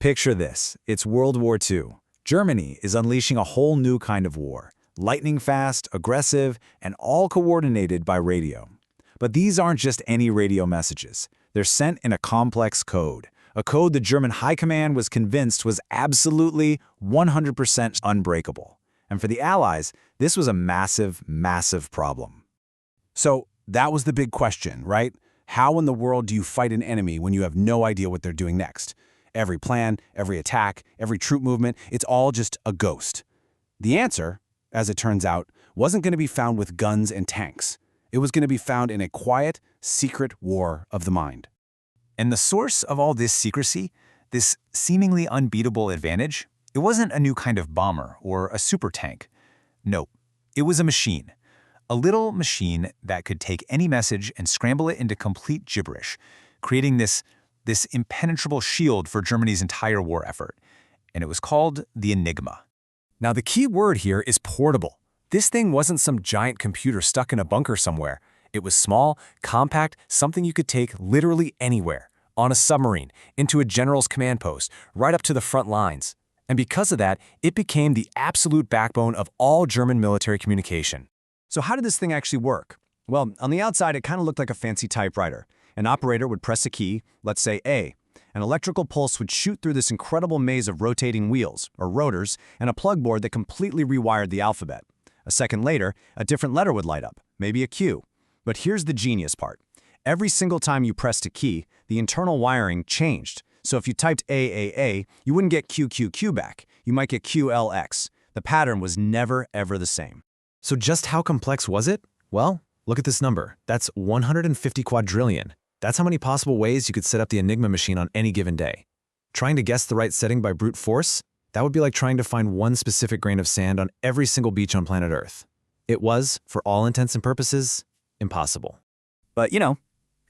Picture this. It's World War II. Germany is unleashing a whole new kind of war. Lightning fast, aggressive, and all coordinated by radio. But these aren't just any radio messages. They're sent in a complex code. A code the German High Command was convinced was absolutely 100% unbreakable. And for the Allies, this was a massive, massive problem. So that was the big question, right? How in the world do you fight an enemy when you have no idea what they're doing next? Every plan, every attack, every troop movement, it's all just a ghost. The answer, as it turns out, wasn't going to be found with guns and tanks. It was going to be found in a quiet, secret war of the mind. And the source of all this secrecy, this seemingly unbeatable advantage, it wasn't a new kind of bomber or a super tank. No, it was a machine. A little machine that could take any message and scramble it into complete gibberish, creating this impenetrable shield for Germany's entire war effort. And it was called the Enigma. Now the key word here is portable. This thing wasn't some giant computer stuck in a bunker somewhere. It was small, compact, something you could take literally anywhere. On a submarine, into a general's command post, right up to the front lines. And because of that, it became the absolute backbone of all German military communication. So how did this thing actually work? Well, on the outside, it kind of looked like a fancy typewriter. An operator would press a key, let's say A. An electrical pulse would shoot through this incredible maze of rotating wheels, or rotors, and a plug board that completely rewired the alphabet. A second later, a different letter would light up, maybe a Q. But here's the genius part. Every single time you pressed a key, the internal wiring changed. So if you typed AAA, you wouldn't get QQQ back. You might get QLX. The pattern was never, ever the same. So just how complex was it? Well, look at this number. That's 150 quadrillion. That's how many possible ways you could set up the Enigma machine on any given day. Trying to guess the right setting by brute force? That would be like trying to find one specific grain of sand on every single beach on planet Earth. It was, for all intents and purposes, impossible. But,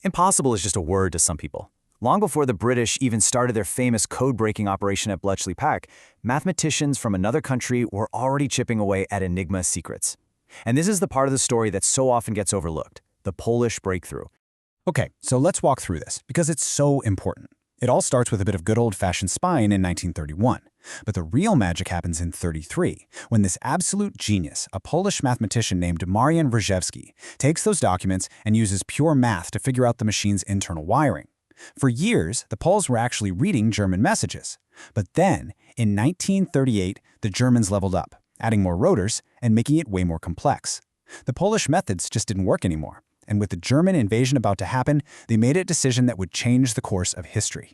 impossible is just a word to some people. Long before the British even started their famous code-breaking operation at WWII, mathematicians from another country were already chipping away at Enigma secrets. And this is the part of the story that so often gets overlooked, the Polish breakthrough. Okay, so let's walk through this, because it's so important. It all starts with a bit of good old-fashioned spying in 1931. But the real magic happens in 1933, when this absolute genius, a Polish mathematician named Marian Wierzchowski, takes those documents and uses pure math to figure out the machine's internal wiring. For years, the Poles were actually reading German messages. But then, in 1938, the Germans leveled up, adding more rotors and making it way more complex. The Polish methods just didn't work anymore. And with the German invasion about to happen, they made a decision that would change the course of history.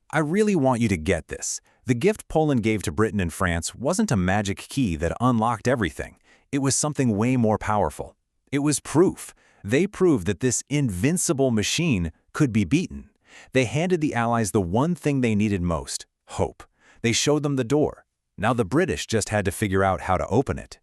I really want you to get this. The gift Poland gave to Britain and France wasn't a magic key that unlocked everything. It was something way more powerful. It was proof. They proved that this invincible machine could be beaten. They handed the Allies the one thing they needed most, hope. They showed them the door. Now the British just had to figure out how to open it.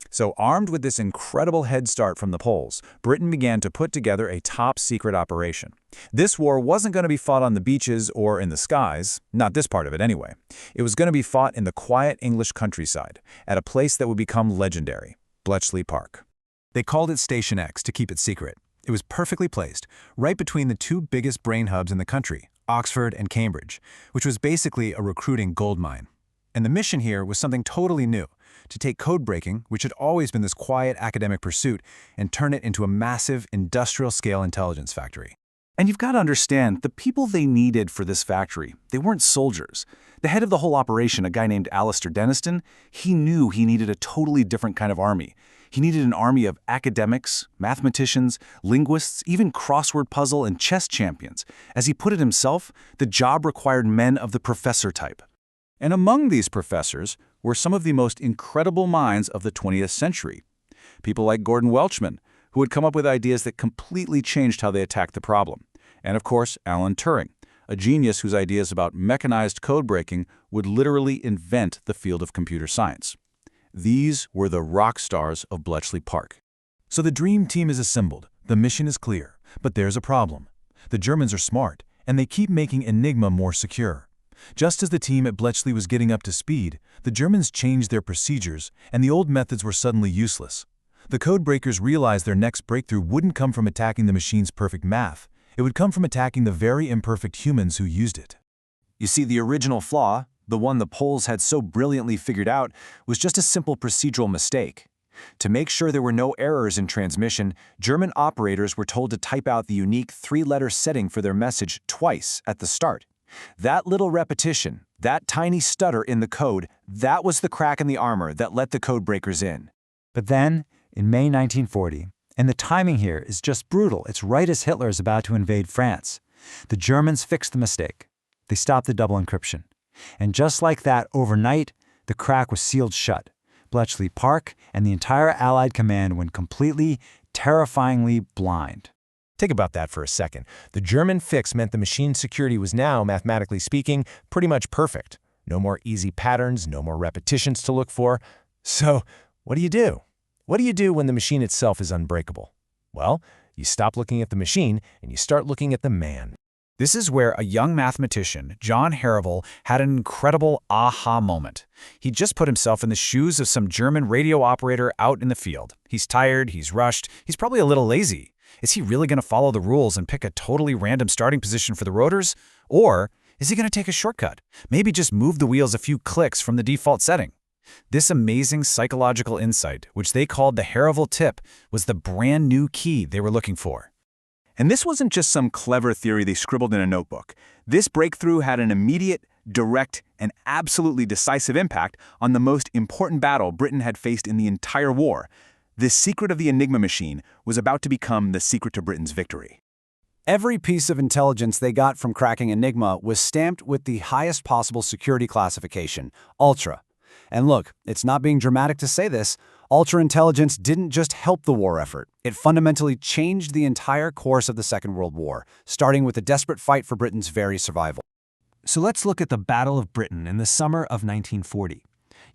So armed with this incredible head start from the Poles, Britain began to put together a top-secret operation. This war wasn't going to be fought on the beaches or in the skies, not this part of it anyway. It was going to be fought in the quiet English countryside, at a place that would become legendary, Bletchley Park. They called it Station X to keep it secret. It was perfectly placed, right between the two biggest brain hubs in the country, Oxford and Cambridge, which was basically a recruiting goldmine. And the mission here was something totally new, to take code breaking, which had always been this quiet academic pursuit, and turn it into a massive industrial-scale intelligence factory. And you've got to understand, the people they needed for this factory, they weren't soldiers. The head of the whole operation, a guy named Alistair Denniston, he knew he needed a totally different kind of army. He needed an army of academics, mathematicians, linguists, even crossword puzzle and chess champions. As he put it himself, the job required men of the professor type. And among these professors were some of the most incredible minds of the 20th century. People like Gordon Welchman, who had come up with ideas that completely changed how they attacked the problem. And of course, Alan Turing, a genius whose ideas about mechanized code breaking would literally invent the field of computer science. These were the rock stars of Bletchley Park. So the dream team is assembled, the mission is clear, but there's a problem. The Germans are smart, and they keep making Enigma more secure. Just as the team at Bletchley was getting up to speed, the Germans changed their procedures, and the old methods were suddenly useless. The codebreakers realized their next breakthrough wouldn't come from attacking the machine's perfect math. It would come from attacking the very imperfect humans who used it. You see, the original flaw, the one the Poles had so brilliantly figured out, was just a simple procedural mistake. To make sure there were no errors in transmission, German operators were told to type out the unique 3-letter setting for their message twice at the start. That little repetition, that tiny stutter in the code, that was the crack in the armor that let the code breakers in. But then, in May 1940, and the timing here is just brutal, it's right as Hitler is about to invade France, the Germans fixed the mistake. They stopped the double encryption. And just like that, overnight, the crack was sealed shut. Bletchley Park and the entire Allied command went completely, terrifyingly blind. Think about that for a second. The German fix meant the machine's security was now, mathematically speaking, pretty much perfect. No more easy patterns, no more repetitions to look for. So, what do you do? What do you do when the machine itself is unbreakable? Well, you stop looking at the machine and you start looking at the man. This is where a young mathematician, John Harrell, had an incredible aha moment. He just put himself in the shoes of some German radio operator out in the field. He's tired, he's rushed, he's probably a little lazy. Is he really going to follow the rules and pick a totally random starting position for the rotors? Or is he going to take a shortcut? Maybe just move the wheels a few clicks from the default setting? This amazing psychological insight, which they called the Harrell tip, was the brand new key they were looking for. And this wasn't just some clever theory they scribbled in a notebook. This breakthrough had an immediate, direct, and absolutely decisive impact on the most important battle Britain had faced in the entire war. This secret of the Enigma machine was about to become the secret to Britain's victory. Every piece of intelligence they got from cracking Enigma was stamped with the highest possible security classification, Ultra. And look, it's not being dramatic to say this, Ultra intelligence didn't just help the war effort. It fundamentally changed the entire course of the Second World War, starting with a desperate fight for Britain's very survival. So let's look at the Battle of Britain in the summer of 1940.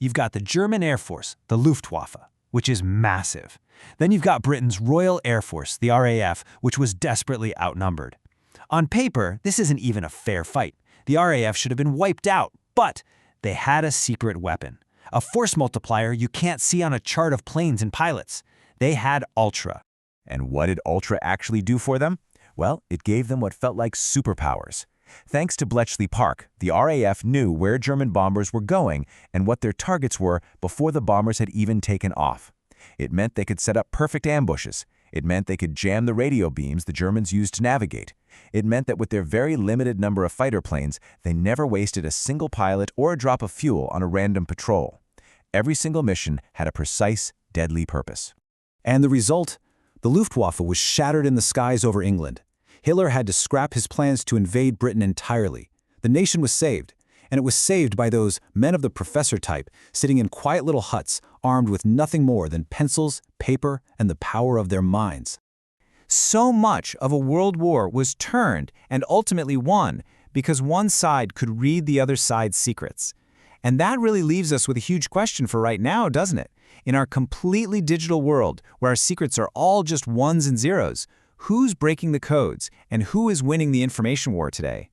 You've got the German Air Force, the Luftwaffe, which is massive. Then you've got Britain's Royal Air Force, the RAF, which was desperately outnumbered. On paper, this isn't even a fair fight. The RAF should have been wiped out, but they had a secret weapon. A force multiplier you can't see on a chart of planes and pilots. They had Ultra. And what did Ultra actually do for them? Well, it gave them what felt like superpowers. Thanks to Bletchley Park, the RAF knew where German bombers were going and what their targets were before the bombers had even taken off. It meant they could set up perfect ambushes. It meant they could jam the radio beams the Germans used to navigate. It meant that with their very limited number of fighter planes, they never wasted a single pilot or a drop of fuel on a random patrol. Every single mission had a precise, deadly purpose. And the result? The Luftwaffe was shattered in the skies over England. Hitler had to scrap his plans to invade Britain entirely. The nation was saved, and it was saved by those men of the professor type sitting in quiet little huts armed with nothing more than pencils, paper, and the power of their minds. So much of a world war was turned and ultimately won because one side could read the other side's secrets. And that really leaves us with a huge question for right now, doesn't it? In our completely digital world, where our secrets are all just ones and zeros, who's breaking the codes and who is winning the information war today?